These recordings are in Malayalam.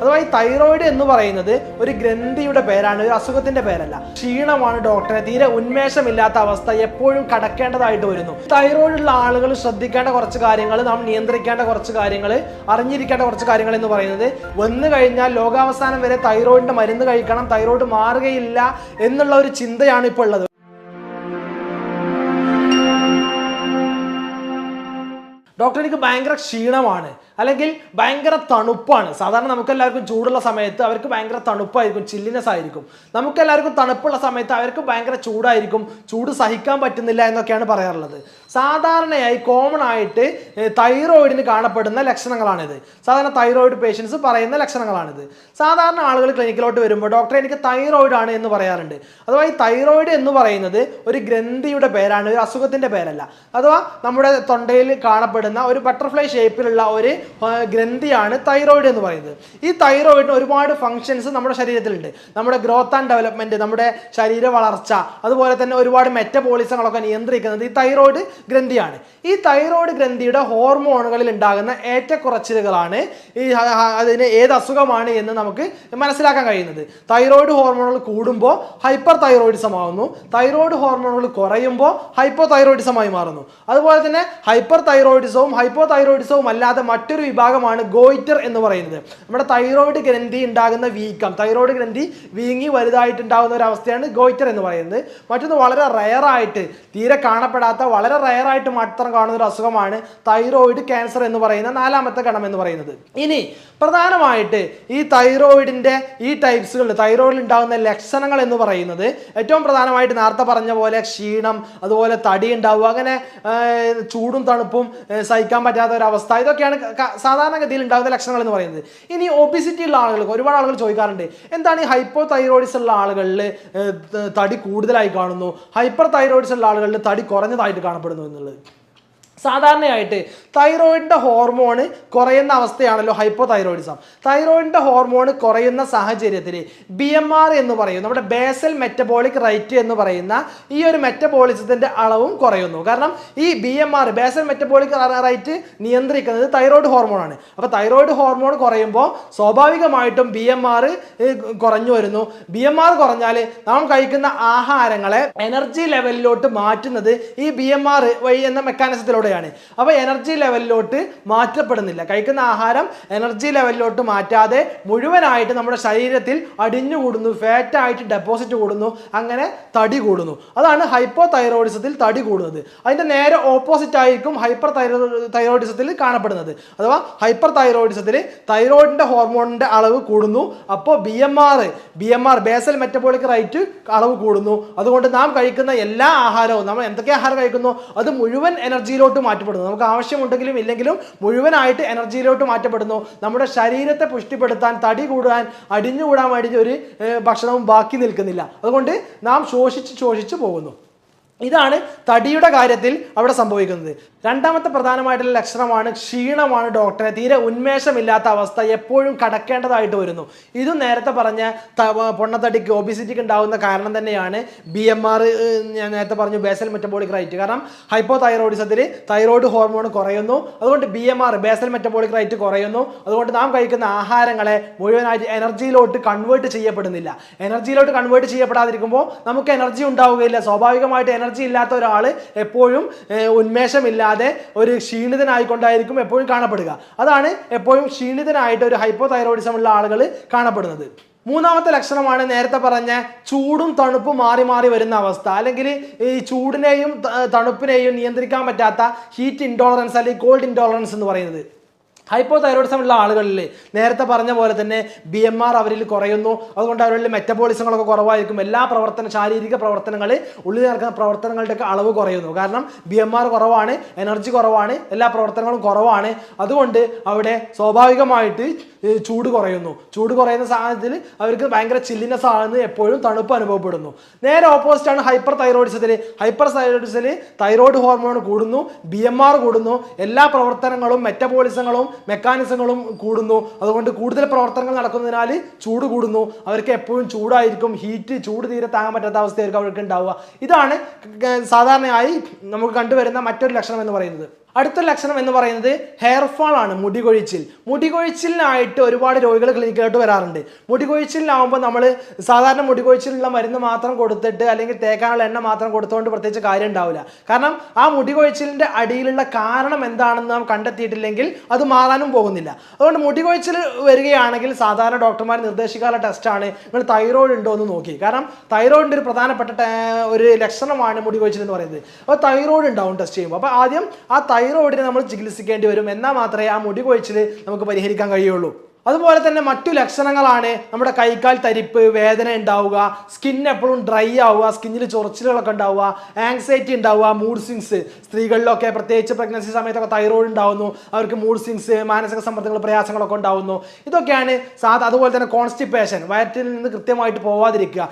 അഥവാ ഈ തൈറോയിഡ് എന്ന് പറയുന്നത് ഒരു ഗ്രന്ഥിയുടെ പേരാണ്, ഒരു അസുഖത്തിന്റെ പേരല്ല. ക്ഷീണമാണ് ഡോക്ടറെ, തീരെ ഉന്മേഷമില്ലാത്ത അവസ്ഥ എപ്പോഴും കടക്കേണ്ടതായിട്ട് വരുന്നു. തൈറോയിഡ് ഉള്ള ആളുകൾ ശ്രദ്ധിക്കേണ്ട കുറച്ച് കാര്യങ്ങൾ, നാം നിയന്ത്രിക്കേണ്ട കുറച്ച് കാര്യങ്ങൾ, അറിഞ്ഞിരിക്കേണ്ട കുറച്ച് കാര്യങ്ങൾ എന്ന് പറയുന്നത്, വന്നു കഴിഞ്ഞാൽ ലോകാവസാനം വരെ തൈറോയിഡിന്റെ മരുന്ന് കഴിക്കണം, തൈറോയിഡ് മാറുകയില്ല എന്നുള്ള ഒരു ചിന്തയാണ് ഇപ്പോൾ ഉള്ളത്. ഡോക്ടർ എനിക്ക് ഭയങ്കര ക്ഷീണമാണ്, അല്ലെങ്കിൽ ഭയങ്കര തണുപ്പാണ്. സാധാരണ നമുക്കെല്ലാവർക്കും ചൂടുള്ള സമയത്ത് അവർക്ക് ഭയങ്കര തണുപ്പായിരിക്കും, ചില്ലിനെസ് ആയിരിക്കും. നമുക്കെല്ലാവർക്കും തണുപ്പുള്ള സമയത്ത് അവർക്ക് ഭയങ്കര ചൂടായിരിക്കും, ചൂട് സഹിക്കാൻ പറ്റുന്നില്ല എന്നൊക്കെയാണ് പറയാറുള്ളത്. സാധാരണയായി കോമൺ ആയിട്ട് തൈറോയിഡിന് കാണപ്പെടുന്ന ലക്ഷണങ്ങളാണിത്. സാധാരണ തൈറോയിഡ് പേഷ്യൻസ് പറയുന്ന ലക്ഷണങ്ങളാണിത്. സാധാരണ ആളുകൾ ക്ലിനിക്കിലോട്ട് വരുമ്പോൾ ഡോക്ടറെ എനിക്ക് തൈറോയിഡ് ആണ് എന്ന് പറയാറുണ്ട്. അഥവാ ഈ തൈറോയിഡ് എന്ന് പറയുന്നത് ഒരു ഗ്രന്ഥിയുടെ പേരാണ്, ഒരു അസുഖത്തിന്റെ പേരല്ല. അഥവാ നമ്മുടെ തൊണ്ടയിൽ കാണപ്പെടുന്ന ഒരു ബട്ടർഫ്ലൈ ഷേപ്പിലുള്ള ഒരു ഗ്രന്ഥിയാണ് തൈറോയിഡ് എന്ന് പറയുന്നത്. ഈ തൈറോയിഡിന് ഒരുപാട് ഫങ്ഷൻസ് നമ്മുടെ ശരീരത്തിലുണ്ട്. നമ്മുടെ ഗ്രോത്ത് ആൻഡ് ഡെവലപ്മെന്റ്, നമ്മുടെ ശരീര വളർച്ച, അതുപോലെ തന്നെ ഒരുപാട് മെറ്റബോളിസങ്ങളൊക്കെ നിയന്ത്രിക്കുന്നത് ഈ തൈറോയിഡ് ഗ്രന്ഥിയാണ്. ഈ തൈറോയിഡ് ഗ്രന്ഥിയുടെ ഹോർമോണുകളിൽ ഉണ്ടാകുന്ന ഏറ്റക്കുറച്ചിലുകളാണ് അതിന് ഏത് അസുഖമാണ് എന്ന് നമുക്ക് മനസ്സിലാക്കാൻ കഴിയുന്നത്. തൈറോയിഡ് ഹോർമോണുകൾ കൂടുമ്പോൾ ഹൈപ്പർ തൈറോയിഡിസം ആവുന്നു, തൈറോയിഡ് ഹോർമോണുകൾ കുറയുമ്പോൾ ഹൈപ്പോ തൈറോയിഡിസമായി മാറുന്നു. അതുപോലെ തന്നെ ഹൈപ്പർ തൈറോയിഡിസവും ഹൈപ്പോ തൈറോയിഡിസവും അല്ലാതെ മറ്റൊരു വിഭാഗമാണ് ഗോയിറ്റർ എന്ന് പറയുന്നത്. നമ്മുടെ തൈറോയിഡ് ഗ്രന്ഥി ഉണ്ടാകുന്ന വീക്കം, തൈറോയിഡ് ഗ്രന്ഥി വീങ്ങി വലുതായിട്ടുണ്ടാകുന്ന ഒരു അവസ്ഥയാണ് ഗോയിറ്റർ എന്ന് പറയുന്നത്. മറ്റൊന്ന് വളരെ റയറായിട്ട്, തീരെ കാണപ്പെടാത്ത, വളരെ റയറായിട്ട് മാത്രം കാണുന്ന ഒരു അസുഖമാണ് തൈറോയിഡ് ക്യാൻസർ എന്ന് പറയുന്ന നാലാമത്തെ ഗണം എന്ന് പറയുന്നത്. ഇനി പ്രധാനമായിട്ട് ഈ തൈറോയിഡിന്റെ ഈ ടൈപ്സുകൾ, തൈറോയിഡിൽ ഉണ്ടാകുന്ന ലക്ഷണങ്ങൾ എന്ന് പറയുന്നത് ഏറ്റവും പ്രധാനമായിട്ട് നേരത്തെ പറഞ്ഞ പോലെ ക്ഷീണം, അതുപോലെ തടി ഉണ്ടാവുക, അങ്ങനെ ചൂടും തണുപ്പും സഹിക്കാൻ പറ്റാത്ത ഒരു അവസ്ഥ, ഇതൊക്കെയാണ് സാധാരണഗതിയിൽ ഉണ്ടാകുന്ന ലക്ഷണങ്ങൾ എന്ന് പറയുന്നത്. ഇനി ഒബിസിറ്റി ഉള്ള ആളുകൾക്ക് ഒരുപാട് ആളുകൾ ചോദിക്കാറുണ്ട്, എന്താണ് ഈ ഹൈപ്പോ തൈറോയിഡിസ് ഉള്ള ആളുകളിൽ തടി കൂടുതലായി കാണുന്നു, ഹൈപ്പർ തൈറോയിഡിസ് ഉള്ള ആളുകളിൽ തടി കുറഞ്ഞതായിട്ട് കാണപ്പെടുന്നു എന്നുള്ളത്. സാധാരണയായിട്ട് തൈറോയിഡിന്റെ ഹോർമോൺ കുറയുന്ന അവസ്ഥയാണല്ലോ ഹൈപ്പോ തൈറോയിഡിസം. തൈറോയിഡിന്റെ ഹോർമോൺ കുറയുന്ന സാഹചര്യത്തിൽ BMR എന്ന് പറയും, നമ്മുടെ ബേസൽ മെറ്റബോളിക് റേറ്റ് എന്ന് പറയുന്ന ഈ ഒരു മെറ്റബോളിസത്തിന്റെ അളവും കുറയുന്നു. കാരണം ഈ BMR, ബേസൽ മെറ്റബോളിക് റേറ്റ് നിയന്ത്രിക്കുന്നത് തൈറോയിഡ് ഹോർമോണാണ്. അപ്പോൾ തൈറോയിഡ് ഹോർമോൺ കുറയുമ്പോൾ സ്വാഭാവികമായിട്ടും BMR കുറഞ്ഞു വരുന്നു. BMR കുറഞ്ഞാൽ നാം കഴിക്കുന്ന ആഹാരങ്ങളെ എനർജി ലെവലിലോട്ട് മാറ്റുന്നത് ഈ BMR വഴി എന്ന മെക്കാനിസത്തിലൂടെ. അപ്പൊ എനർജി ലെവലിലോട്ട് മാറ്റപ്പെടുന്നില്ല. കഴിക്കുന്ന ആഹാരം എനർജി ലെവലിലോട്ട് മാറ്റാതെ മുഴുവനായിട്ട് നമ്മുടെ ശരീരത്തിൽ അടിഞ്ഞുകൂടുന്നു, ഫാറ്റ് ആയിട്ട് ഡെപ്പോസിറ്റ് കൂടുന്നു, അങ്ങനെ തടി കൂടുന്നു. അതാണ് ഹൈപ്പോ തൈറോയിഡിസത്തിൽ തടി കൂടുന്നത്. അതിന്റെ നേരെ ഓപ്പോസിറ്റ് ആയിരിക്കും ഹൈപ്പർ തൈറോയിഡിസത്തിൽ കാണപ്പെടുന്നത്. അഥവാ ഹൈപ്പർ തൈറോയിഡിസത്തിൽ തൈറോയിഡിന്റെ ഹോർമോണിന്റെ അളവ് കൂടുന്നു, അപ്പോൾ BMR ബേസൽ മെറ്റബോളിക് റേറ്റ് അളവ് കൂടുന്നു. അതുകൊണ്ട് നാം കഴിക്കുന്ന എല്ലാ ആഹാരവും, നമ്മൾ എന്തൊക്കെ ആഹാരം കഴിക്കുന്നു അത് മുഴുവൻ എനർജിയിലോട്ട് മാറ്റപ്പെടുന്നു. നമുക്ക് ആവശ്യമുണ്ടെങ്കിലും ഇല്ലെങ്കിലും മുഴുവനായിട്ട് എനർജിയിലോട്ട് മാറ്റപ്പെടുന്നു. നമ്മുടെ ശരീരത്തെ പുഷ്ടിപ്പെടുത്താൻ, തടി കൂടാൻ, അടിഞ്ഞുകൂടാൻ വേണ്ടി ഒരു ഭക്ഷണവും ബാക്കി നിൽക്കുന്നില്ല. അതുകൊണ്ട് നാം ശോഷിച്ച് പോകുന്നു. ഇതാണ് തടിയുടെ കാര്യത്തിൽ അവിടെ സംഭവിക്കുന്നത്. രണ്ടാമത്തെ പ്രധാനമായിട്ടുള്ള ലക്ഷണമാണ് ക്ഷീണമാണ് ഡോക്ടറെ, തീരെ ഉന്മേഷമില്ലാത്ത അവസ്ഥ എപ്പോഴും കടക്കേണ്ടതായിട്ട് വരുന്നു. ഇതും നേരത്തെ പറഞ്ഞ പൊണ്ണത്തടിക്ക്, ഒബിസിറ്റിക്ക് ഉണ്ടാകുന്ന കാരണം തന്നെയാണ് BMR, ഞാൻ നേരത്തെ പറഞ്ഞു ബേസൽ മെറ്റബോളിക് റേറ്റ്. കാരണം ഹൈപ്പോ തൈറോയിഡിസത്തിൽ തൈറോയിഡ് ഹോർമോൺ കുറയുന്നു, അതുകൊണ്ട് BMR ബേസൽ മെറ്റബോളിക് റേറ്റ് കുറയുന്നു. അതുകൊണ്ട് നാം കഴിക്കുന്ന ആഹാരങ്ങളെ മുഴുവനായിട്ട് എനർജിയിലോട്ട് കൺവേർട്ട് ചെയ്യപ്പെടുന്നില്ല. എനർജിയിലോട്ട് കൺവേർട്ട് ചെയ്യപ്പെടാതിരിക്കുമ്പോൾ നമുക്ക് എനർജി ഉണ്ടാവുകയില്ല. സ്വാഭാവികമായിട്ട് എനർജി ഇല്ലാത്ത ഒരാൾ എപ്പോഴും ഉന്മേഷമില്ലാതെ ഒരു ക്ഷീണിതനായിക്കൊണ്ടായിരിക്കും എപ്പോഴും കാണപ്പെടുക. അതാണ് എപ്പോഴും ക്ഷീണിതനായിട്ട് ഒരു ഹൈപ്പോ തൈറോയിഡിസം ഉള്ള ആളുകൾ കാണപ്പെടുന്നത്. മൂന്നാമത്തെ ലക്ഷണമാണ് നേരത്തെ പറഞ്ഞ ചൂടും തണുപ്പും മാറി മാറി വരുന്ന അവസ്ഥ, അല്ലെങ്കിൽ ഈ ചൂടിനെയും തണുപ്പിനെയും നിയന്ത്രിക്കാൻ പറ്റാത്ത ഹീറ്റ് ഇൻടോളറൻസ് അല്ലെങ്കിൽ കോൾഡ് ഇൻടോളറൻസ് എന്ന് പറയുന്നത്. ഹൈപ്പോ തൈറോയിഡിസം ഉള്ള ആളുകളിൽ നേരത്തെ പറഞ്ഞ പോലെ തന്നെ BMR അവരിൽ കുറയുന്നു. അതുകൊണ്ട് അവരിൽ മെറ്റബോളിസങ്ങളൊക്കെ കുറവായിരിക്കും. എല്ലാ ശാരീരിക പ്രവർത്തനങ്ങൾ, ഉള്ളിൽ നടക്കുന്ന പ്രവർത്തനങ്ങളുടെയൊക്കെ അളവ് കുറയുന്നു. കാരണം BMR കുറവാണ്, എനർജി കുറവാണ്, എല്ലാ പ്രവർത്തനങ്ങളും കുറവാണ്. അതുകൊണ്ട് അവിടെ സ്വാഭാവികമായിട്ട് ചൂട് കുറയുന്നു. ചൂട് കുറയുന്ന സാഹചര്യത്തിൽ അവർക്ക് ഭയങ്കര ചില്ലിനെസ് ആകുന്നു, എപ്പോഴും തണുപ്പ് അനുഭവപ്പെടുന്നു. നേരെ ഓപ്പോസിറ്റ് ആണ് ഹൈപ്പർ തൈറോയിഡിസത്തിൽ. ഹൈപ്പർ തൈറോയിഡിസത്തിൽ തൈറോയിഡ് ഹോർമോൺ കൂടുന്നു, BMR കൂടുന്നു, എല്ലാ പ്രവർത്തനങ്ങളും മെറ്റബോളിസങ്ങളും മെക്കാനിസങ്ങളും കൂടുന്നു. അതുകൊണ്ട് കൂടുതൽ പ്രവർത്തനങ്ങൾ നടക്കുന്നതിനാൽ ചൂട് കൂടുന്നു. അവർക്ക് എപ്പോഴും ചൂടായിരിക്കും, ചൂട് തീരെ താങ്ങാൻ പറ്റാത്ത അവസ്ഥയായിരിക്കും അവർക്ക് ഉണ്ടാവുക. ഇതാണ് സാധാരണയായി നമുക്ക് കണ്ടുവരുന്ന മറ്റൊരു ലക്ഷണം എന്ന് പറയുന്നത്. അടുത്ത ലക്ഷണം എന്ന് പറയുന്നത് ഹെയർ ഫാൾ ആണ്, മുടികൊഴിച്ചിൽ. മുടികൊഴിച്ചിലിനായിട്ട് ഒരുപാട് രോഗികൾ ക്ലിനിക്കിലോട്ട് വരാറുണ്ട്. മുടികൊഴിച്ചിലിനാവുമ്പോൾ നമ്മൾ സാധാരണ മുടികൊഴിച്ചിലുള്ള മരുന്ന് മാത്രം കൊടുത്തിട്ട് അല്ലെങ്കിൽ തേക്കാനുള്ള എണ്ണ മാത്രം കൊടുത്തുകൊണ്ട് പ്രത്യേകിച്ച് കാര്യം ഉണ്ടാവില്ല. കാരണം ആ മുടികൊഴിച്ചിലിൻ്റെ അടിയിലുള്ള കാരണം എന്താണെന്ന് നാം കണ്ടെത്തിയിട്ടില്ലെങ്കിൽ അത് മാറാനും പോകുന്നില്ല. അതുകൊണ്ട് മുടികൊഴിച്ചിൽ വരികയാണെങ്കിൽ സാധാരണ ഡോക്ടർമാർ നിർദ്ദേശിക്കാനുള്ള ടെസ്റ്റാണ് നിങ്ങൾ തൈറോയ്ഡ് ഉണ്ടോ എന്ന് നോക്കി. കാരണം തൈറോയിഡിൻ്റെ ഒരു പ്രധാനപ്പെട്ട ഒരു ലക്ഷണമാണ് മുടികൊഴിച്ചിൽ എന്ന് പറയുന്നത്. അപ്പോൾ തൈറോയ്ഡ് ഉണ്ടാവും ടെസ്റ്റ് ചെയ്യുമ്പോൾ. അപ്പോൾ ആദ്യം ആ തൈറോയിഡിനെ നമ്മൾ ചികിത്സിക്കേണ്ടി വരും. എന്നാൽ മാത്രമേ ആ മുടികൊഴിച്ചിൽ നമുക്ക് പരിഹരിക്കാൻ കഴിയുള്ളൂ. അതുപോലെ തന്നെ മറ്റു ലക്ഷണങ്ങളാണ് നമ്മുടെ കൈക്കാൽ തരിപ്പ്, വേദന ഉണ്ടാവുക, സ്കിൻ എപ്പോഴും ഡ്രൈ ആവുക, സ്കിന്നിൽ ചൊറിച്ചിലുകളൊക്കെ ഉണ്ടാവുക, ആങ്സൈറ്റി ഉണ്ടാവുക, മൂഡ് സ്വിങ്സ്. സ്ത്രീകളിലൊക്കെ പ്രത്യേകിച്ച് പ്രഗ്നൻസി സമയത്തൊക്കെ തൈറോയ്ഡ് ഉണ്ടാവുന്നു, അവർക്ക് മൂഡ് സ്വിങ്സ്, മാനസിക സമ്മർദ്ദങ്ങൾ, പ്രയാസങ്ങളൊക്കെ ഉണ്ടാവുന്നു. ഇതൊക്കെയാണ് അതുപോലെ തന്നെ കോൺസ്റ്റിപ്പേഷൻ, വയറ്റിൽ നിന്ന് കൃത്യമായിട്ട് പോവാതിരിക്കുക,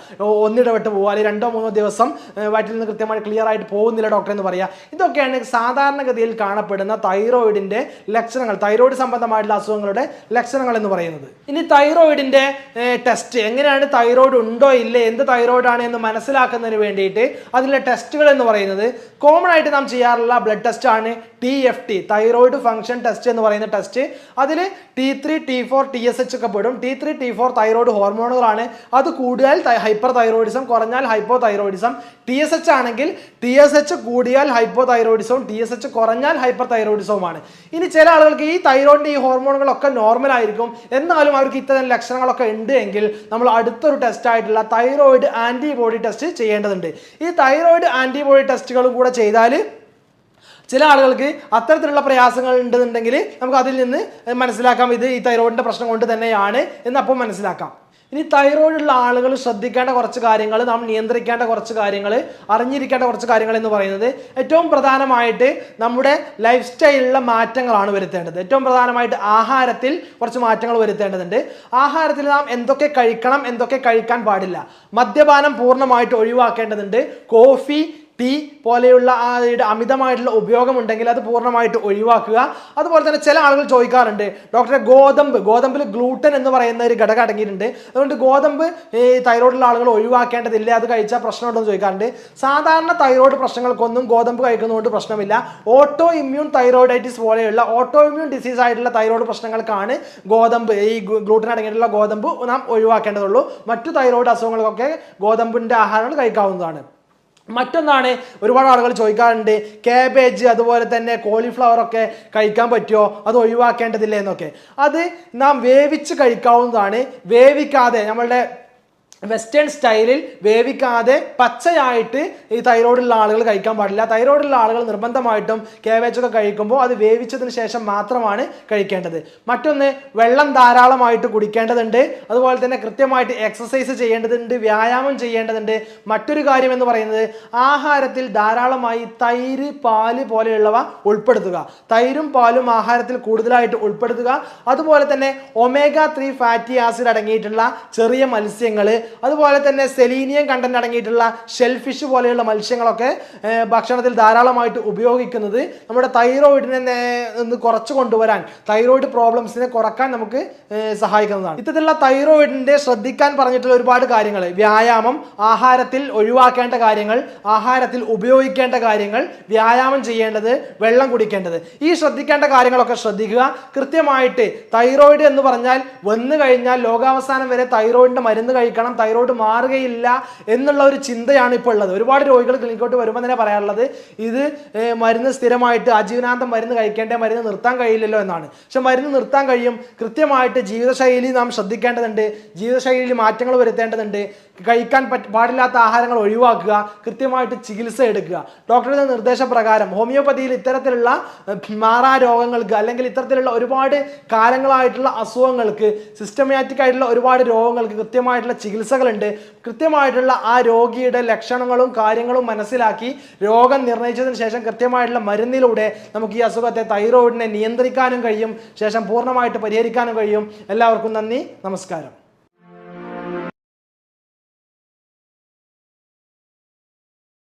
ഒന്നിടവിട്ട് പോവുക, അല്ലെങ്കിൽ 2-3 ദിവസം വയറ്റിൽ നിന്ന് കൃത്യമായിട്ട് ക്ലിയർ ആയിട്ട് പോകുന്നില്ല ഡോക്ടർ എന്ന് പറയുക. ഇതൊക്കെയാണ് സാധാരണഗതിയിൽ കാണപ്പെടുന്ന തൈറോയിഡിൻ്റെ ലക്ഷണങ്ങൾ, തൈറോയിഡ് സംബന്ധമായിട്ടുള്ള അസുഖങ്ങളുടെ ലക്ഷണങ്ങൾ എന്ന് പറയുന്നത്. ഇനി തൈറോയിഡിന്റെ ടെസ്റ്റ് എങ്ങനെയാണ്, തൈറോയിഡ് ഉണ്ടോ ഇല്ലേ, എന്ത് തൈറോയിഡ് ആണ് എന്ന് മനസ്സിലാക്കുന്നതിന് വേണ്ടിയിട്ട് അതിലെ ടെസ്റ്റുകൾ എന്ന് പറയുന്നത് കോമൺ ആയിട്ട് നാം ചെയ്യാറുള്ള ബ്ലഡ് ടെസ്റ്റ് ആണ് TFT, തൈറോയിഡ് ഫംഗ്ഷൻ ടെസ്റ്റ് എന്ന് പറയുന്ന ടെസ്റ്റ്. അതിൽ T3, T4, TSH ഒക്കെ പെടും. T3, T4 thyroid ഹോർമോണുകളാണ്. അത് കൂടിയാൽ ഹൈപ്പർ തൈറോയിഡിസം, കുറഞ്ഞാൽ ഹൈപ്പോ തൈറോയിഡിസം. TSH ആണെങ്കിൽ TSH കൂടിയാൽ ഹൈപ്പോ തൈറോയിഡിസവും TSH കുറഞ്ഞാൽ ഹൈപ്പർ തൈറോയിഡിസവുമാണ്. ഇനി ചില ആളുകൾക്ക് ഈ തൈറോയിഡിന്റെ ഈ ഹോർമോണുകളൊക്കെ നോർമൽ ആയിരിക്കും, എന്നാലും അവർക്ക് ഇത്തരം ലക്ഷണങ്ങളൊക്കെ ഉണ്ട് എങ്കിൽ നമ്മൾ അടുത്തൊരു ടെസ്റ്റ് ആയിട്ടുള്ള തൈറോയിഡ് ആന്റിബോഡി ടെസ്റ്റ് ചെയ്യേണ്ടതുണ്ട്. ഈ തൈറോയിഡ് ആന്റിബോഡി ടെസ്റ്റുകളും കൂടെ ചെയ്താൽ ചില ആളുകൾക്ക് അത്തരത്തിലുള്ള പ്രയാസങ്ങൾ ഉണ്ടെന്നുണ്ടെങ്കിൽ നമുക്ക് അതിൽ നിന്ന് മനസ്സിലാക്കാം ഇത് ഈ തൈറോയിഡിന്റെ പ്രശ്നം കൊണ്ട് തന്നെയാണ് എന്ന് അപ്പോൾ മനസ്സിലാക്കാം. ഇനി തൈറോയിഡ് ഉള്ള ആളുകൾ ശ്രദ്ധിക്കേണ്ട കുറച്ച് കാര്യങ്ങൾ, നാം നിയന്ത്രിക്കേണ്ട കുറച്ച് കാര്യങ്ങൾ, അറിഞ്ഞിരിക്കേണ്ട കുറച്ച് കാര്യങ്ങൾ എന്ന് പറയുന്നത് ഏറ്റവും പ്രധാനമായിട്ട് നമ്മുടെ ലൈഫ് സ്റ്റൈലിലുള്ള മാറ്റങ്ങളാണ് വരുത്തേണ്ടത്. ഏറ്റവും പ്രധാനമായിട്ട് ആഹാരത്തിൽ കുറച്ച് മാറ്റങ്ങൾ വരുത്തേണ്ടതുണ്ട്. ആഹാരത്തിൽ നാം എന്തൊക്കെ കഴിക്കണം, എന്തൊക്കെ കഴിക്കാൻ പാടില്ല. മദ്യപാനം പൂർണ്ണമായിട്ട് ഒഴിവാക്കേണ്ടതുണ്ട്. കോഫി, ടീ പോലെയുള്ള അമിതമായിട്ടുള്ള ഉപയോഗമുണ്ടെങ്കിൽ അത് പൂർണ്ണമായിട്ട് ഒഴിവാക്കുക. അതുപോലെ തന്നെ ചില ആളുകൾ ചോദിക്കാറുണ്ട്, ഡോക്ടറെ ഗോതമ്പിൽ ഗ്ലൂട്ടൻ എന്ന് പറയുന്ന ഒരു ഘടകം അടങ്ങിയിട്ടുണ്ട്, അതുകൊണ്ട് ഗോതമ്പ് ഈ തൈറോയിഡുള്ള ആളുകൾ ഒഴിവാക്കേണ്ടതില്ല, അത് കഴിച്ചാൽ പ്രശ്നമുണ്ടോ എന്ന് ചോദിക്കാറുണ്ട്. സാധാരണ തൈറോയിഡ് പ്രശ്നങ്ങൾക്കൊന്നും ഗോതമ്പ് കഴിക്കുന്നതുകൊണ്ട് പ്രശ്നമില്ല. ഓട്ടോ ഇമ്മ്യൂൺ തൈറോയിഡൈറ്റിസ് പോലെയുള്ള ഓട്ടോ ഇമ്മ്യൂൺ ഡിസീസ് ആയിട്ടുള്ള തൈറോയിഡ് പ്രശ്നങ്ങൾക്കാണ് ഗോതമ്പ്, ഈ ഗ്ലൂട്ടൻ അടങ്ങിയിട്ടുള്ള ഗോതമ്പ് നാം ഒഴിവാക്കേണ്ടതുള്ളൂ. മറ്റു തൈറോയിഡ് അസുഖങ്ങൾക്കൊക്കെ ഗോതമ്പിൻ്റെ ആഹാരങ്ങൾ കഴിക്കാവുന്നതാണ്. മറ്റൊന്നാണ്, ഒരുപാട് ആളുകൾ ചോദിക്കാറുണ്ട്, കാബേജ് അതുപോലെ തന്നെ കോളിഫ്ലവർ ഒക്കെ കഴിക്കാൻ പറ്റുമോ, അത് ഒഴിവാക്കേണ്ടതില്ല എന്നൊക്കെ. അത് നാം വേവിച്ച് കഴിക്കാവുന്നതാണ്. വേവിക്കാതെ നമ്മളുടെ വെസ്റ്റേൺ സ്റ്റൈലിൽ വേവിക്കാതെ പച്ചയായിട്ട് ഈ തൈറോയിഡുള്ള ആളുകൾ കഴിക്കാൻ പാടില്ല. തൈറോയിഡുള്ള ആളുകൾ നിർബന്ധമായിട്ടും കാബേജൊക്കെ കഴിക്കുമ്പോൾ അത് വേവിച്ചതിന് ശേഷം മാത്രമാണ് കഴിക്കേണ്ടത്. മറ്റൊന്ന്, വെള്ളം ധാരാളമായിട്ട് കുടിക്കേണ്ടതുണ്ട്. അതുപോലെ തന്നെ കൃത്യമായിട്ട് എക്സസൈസ് ചെയ്യേണ്ടതുണ്ട്, വ്യായാമം ചെയ്യേണ്ടതുണ്ട്. മറ്റൊരു കാര്യം എന്ന് പറയുന്നത് ആഹാരത്തിൽ ധാരാളമായി തൈര്, പാല് പോലെയുള്ളവ ഉൾപ്പെടുത്തുക. തൈരും പാലും ആഹാരത്തിൽ കൂടുതലായിട്ട് ഉൾപ്പെടുത്തുക. അതുപോലെ തന്നെ omega-3 ഫാറ്റി ആസിഡ് അടങ്ങിയിട്ടുള്ള ചെറിയ മത്സ്യങ്ങൾ, അതുപോലെ തന്നെ സെലീനിയം കണ്ടന്റ് അടങ്ങിയിട്ടുള്ള ഷെൽഫിഷ് പോലെയുള്ള മത്സ്യങ്ങളൊക്കെ ഭക്ഷണത്തിൽ ധാരാളമായിട്ട് ഉപയോഗിക്കുന്നത് നമ്മുടെ തൈറോയിഡിനെ കുറച്ച് കൊണ്ടുവരാൻ, തൈറോയിഡ് പ്രോബ്ലംസിനെ കുറക്കാൻ നമുക്ക് സഹായിക്കുന്നതാണ്. ഇത്തരത്തിലുള്ള തൈറോയിഡിന്റെ ശ്രദ്ധിക്കാൻ പറഞ്ഞിട്ടുള്ള ഒരുപാട് കാര്യങ്ങൾ, വ്യായാമം, ആഹാരത്തിൽ ഒഴിവാക്കേണ്ട കാര്യങ്ങൾ, ആഹാരത്തിൽ ഉപയോഗിക്കേണ്ട കാര്യങ്ങൾ, വ്യായാമം ചെയ്യേണ്ടത്, വെള്ളം കുടിക്കേണ്ടത്, ഈ ശ്രദ്ധിക്കേണ്ട കാര്യങ്ങളൊക്കെ ശ്രദ്ധിക്കുക. കൃത്യമായിട്ട് തൈറോയിഡ് എന്ന് പറഞ്ഞാൽ വന്നു കഴിഞ്ഞാൽ ലോകാവസാനം വരെ തൈറോയിഡിന്റെ മരുന്ന് കഴിക്കണം, തൈറോയിഡ് മാറുകയില്ല എന്നുള്ള ഒരു ചിന്തയാണ് ഇപ്പോൾ ഉള്ളത്. ഒരുപാട് രോഗികൾ ക്ലിനിക്കോട്ട് വരുമ്പോൾ തന്നെ പറയാറുള്ളത് ഇത് മരുന്ന് സ്ഥിരമായിട്ട് ആജീവനാന്തം മരുന്ന് കഴിക്കേണ്ട, മരുന്ന് നിർത്താൻ കഴിയില്ലല്ലോ എന്നാണ്. പക്ഷെ മരുന്ന് നിർത്താൻ കഴിയും. കൃത്യമായിട്ട് ജീവിതശൈലി നാം ശ്രദ്ധിക്കേണ്ടതുണ്ട്, ജീവിതശൈലിയിൽ മാറ്റങ്ങൾ വരുത്തേണ്ടതുണ്ട്. കഴിക്കാൻ പാടില്ലാത്ത ആഹാരങ്ങൾ ഒഴിവാക്കുക, കൃത്യമായിട്ട് ചികിത്സ എടുക്കുക. ഡോക്ടറുടെ നിർദ്ദേശപ്രകാരം ഹോമിയോപ്പതിയിൽ ഇത്തരത്തിലുള്ള മാറാ രോഗങ്ങൾക്ക് അല്ലെങ്കിൽ ഇത്തരത്തിലുള്ള ഒരുപാട് കാലങ്ങളായിട്ടുള്ള അസുഖങ്ങൾക്ക്, സിസ്റ്റമാറ്റിക് ആയിട്ടുള്ള ഒരുപാട് രോഗങ്ങൾക്ക് കൃത്യമായിട്ടുള്ള ചികിത്സകളുണ്ട്. കൃത്യമായിട്ടുള്ള ആ രോഗിയുടെ ലക്ഷണങ്ങളും കാര്യങ്ങളും മനസ്സിലാക്കി രോഗം നിർണയിച്ചതിന് ശേഷം കൃത്യമായിട്ടുള്ള മരുന്നിലൂടെ നമുക്ക് ഈ അസുഖത്തെ, തൈറോയിഡിനെ നിയന്ത്രിക്കാനും കഴിയും, ശേഷം പൂർണ്ണമായിട്ട് പരിഹരിക്കാനും കഴിയും. എല്ലാവർക്കും നന്ദി, നമസ്കാരം.